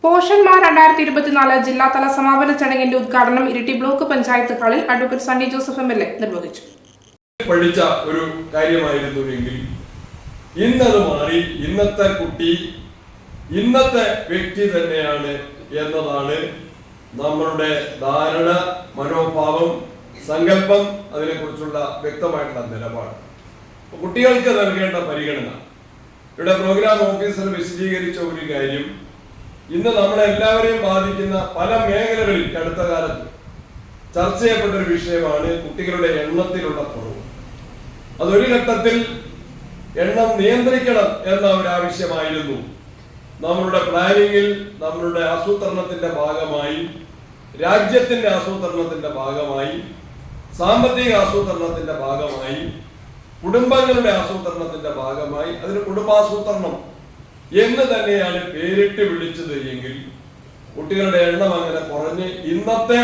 പോഷന്മാർ 2024 ജില്ലാതല സമാപന ചടങ്ങിന്റെ ഉദ്ഘാടനം ഇരിട്ടി ബ്ലോക്ക് പഞ്ചായത്ത് ഹാളിൽ അഡ്വക്കേറ്റ് സണ്ണി ജോസഫ് MLA നിർവഹിച്ചു. പഠിച്ച ഒരു കാര്യമായിരുന്നുവെങ്കിൽ ഇന്നത് മാറി ഇന്നത്തെ കുട്ടി ഇന്നത്തെ വ്യക്തി തന്നെയാണ് എന്നതാണ് നമ്മളുടെ ധാരണ, മനോഭാവം, സങ്കല്പം, അതിനെക്കുറിച്ചുള്ള വ്യക്തമായിട്ടുള്ള നിലപാട്. കുട്ടികൾക്ക് നൽകേണ്ട പരിഗണന ഇവിടെ പ്രോഗ്രാം ഓഫീസർ വിശദീകരിച്ച ഒരു കാര്യം, ഇന്ന് നമ്മളെല്ലാവരെയും ബാധിക്കുന്ന പല മേഖലകളിൽ അടുത്ത കാലത്ത് ചർച്ച ചെയ്യപ്പെട്ട ഒരു വിഷയമാണ് കുട്ടികളുടെ എണ്ണത്തിലുള്ള കുറവ്. അതൊരു ഘട്ടത്തിൽ എണ്ണം നിയന്ത്രിക്കണം എന്ന ഒരു ആവശ്യമായിരുന്നു. നമ്മളുടെ പ്ലാനിങ്ങിൽ, നമ്മളുടെ ആസൂത്രണത്തിന്റെ ഭാഗമായി, രാജ്യത്തിന്റെ ആസൂത്രണത്തിന്റെ ഭാഗമായി, സാമ്പത്തിക ആസൂത്രണത്തിന്റെ ഭാഗമായി, കുടുംബങ്ങളുടെ ആസൂത്രണത്തിന്റെ ഭാഗമായി, അതിന് കുടുംബാസൂത്രണം എന്ന് തന്നെയാണ് പേരിട്ട് വിളിച്ചത് എങ്കിൽ കുട്ടികളുടെ എണ്ണം അങ്ങനെ കുറഞ്ഞ് ഇന്നത്തെ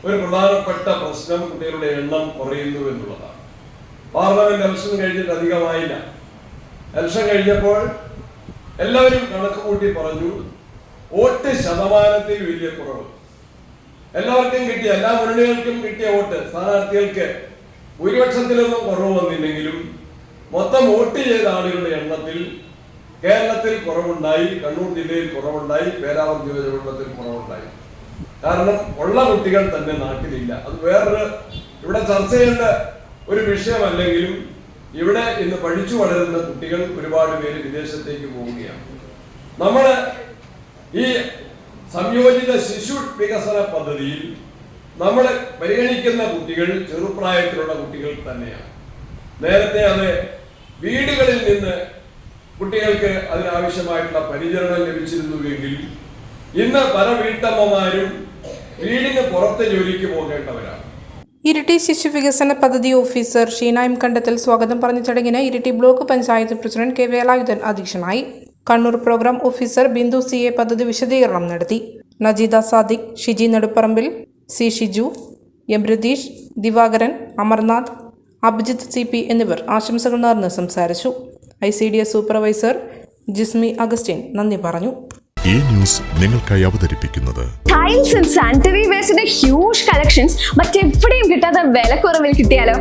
ഒരു പ്രധാനപ്പെട്ട പ്രശ്നം കുട്ടികളുടെ എണ്ണം കുറയുന്നു എന്നുള്ളതാണ്. പാർലമെന്റ് ഇലക്ഷൻ കഴിഞ്ഞിട്ട് അധികമായില്ല. ഇലക്ഷൻ കഴിഞ്ഞപ്പോൾ എല്ലാവരും കണക്ക് കൂട്ടി പറഞ്ഞു, വോട്ട് ശതമാനത്തിൽ വലിയ കുറവ്. എല്ലാവർക്കും കിട്ടിയ, എല്ലാ മുന്നണികൾക്കും കിട്ടിയ വോട്ട്, സ്ഥാനാർത്ഥികൾക്ക് ഭൂരിപക്ഷത്തിലൊന്നും കുറവ് വന്നില്ലെങ്കിലും മൊത്തം വോട്ട് ചെയ്ത ആളുകളുടെ എണ്ണത്തിൽ കേരളത്തിൽ കുറവുണ്ടായി, കണ്ണൂർ ജില്ലയിൽ കുറവുണ്ടായി, പേരാവൂർ നിയോജകമണ്ഡലത്തിൽ കുറവുണ്ടായി. കാരണം ഉള്ള കുട്ടികൾ തന്നെ നാട്ടിലില്ല. അത് വേറൊരു ഇവിടെ ചർച്ച ചെയ്യേണ്ട ഒരു വിഷയമല്ലെങ്കിലും ഇവിടെ ഇന്ന് പഠിച്ചു വളരുന്ന കുട്ടികൾ ഒരുപാട് പേര് വിദേശത്തേക്ക് പോവുകയാണ്. നമ്മൾ ഈ സംയോജിത ശിശു വികസന പദ്ധതിയിൽ നമ്മൾ പരിഗണിക്കുന്ന കുട്ടികൾ ചെറുപ്രായത്തിലുള്ള കുട്ടികൾ തന്നെയാണ്. നേരത്തെ അത് വീടുകളിൽ നിന്ന് കുട്ടികൾക്ക് അതിനാവശ്യമായിട്ടുള്ള പരിചരണം ലഭിച്ചിരുന്നുവെങ്കിൽ ഇന്ന് പല വീട്ടമ്മമാരും വീടിന് പുറത്തെ ജോലിക്ക് പോകേണ്ടവരാണ്. ഇരിട്ടി ശിശു വികസന പദ്ധതി ഓഫീസർ ഷീന M. കണ്ടത്തിൽ സ്വാഗതം പറഞ്ഞ ചടങ്ങിന് Iritty block panchayat president K. Velayudhan അധ്യക്ഷനായി. Kannur programme officer Bindu CA പദ്ധതി വിശദീകരണം നടത്തി. Najeeda Sadiq, Shiji Nedupparambil, C. Shiju, M. Ratheesh, Divakaran, Amarnath, Abhijith CP എന്നിവർ ആശംസകൾ നേർന്ന് സംസാരിച്ചു. ICDS സൂപ്പർവൈസർ ജിസ്മി അഗസ്റ്റിൻ നന്ദി പറഞ്ഞു. ഈ ന്യൂസ് നിങ്ങൾക്കായി അവതരിപ്പിക്കുന്നത് ടൈൽസ് ആൻഡ് സാനിറ്ററി വെയർസിന്റെ ഹ്യൂജ് കളക്ഷൻസ് മറ്റെവിടെയും കിട്ടാത്ത വിലക്കുറവിൽ കിട്ടിയാലോ?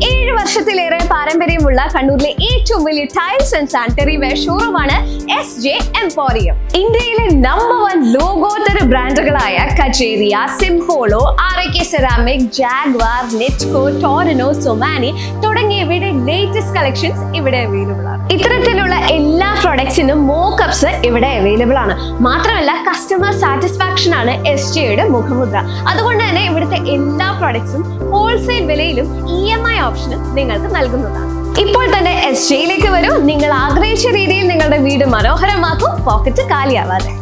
7 വർഷത്തിലേറെ പാരമ്പര്യമുള്ള കണ്ണൂരിലെ ഏറ്റവും വലിയ ടൈൽസ് ആൻഡ് സാനിറ്ററി വെയർ ഷോറൂമാണ് SJ എംപോറിയം. ഇന്ത്യയിലെ #1 ലോകോത്തര ബ്രാൻഡുകളായ Kajaria, Simpolo, RK ceramic, Jaquar, Nitco, Torino, Somany തുടങ്ങിയവയുടെ ലേറ്റസ്റ്റ് കളക്ഷൻസ് ഇവിടെ അവൈലബിൾ ആണ്. ഇത്തരത്തിലുള്ള എല്ലാ പ്രൊഡക്ട്സിനും മോക്കപ്സ് ഇവിടെ അവൈലബിൾ ആണ്. മാത്രമല്ല കസ്റ്റമർ സാറ്റിസ്ഫാക്ഷൻ ആണ് SJയുടെ മുഖമുദ്ര. അതുകൊണ്ട് തന്നെ ഇവിടുത്തെ എല്ലാ പ്രൊഡക്ട്സും ഹോൾസെയിൽ വിലയിലും EMI ഓപ്ഷനും നിങ്ങൾക്ക് നൽകുന്നതാണ്. ഇപ്പോൾ തന്നെ SJയിലേക്ക് വരൂ. നിങ്ങൾ ആഗ്രഹിച്ച രീതിയിൽ നിങ്ങളുടെ വീട് മനോഹരമാക്കൂ, പോക്കറ്റ് കാലിയാവാതെ.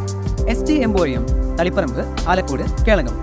SJ emporium, Taliparamba, Alakode, Kelakam.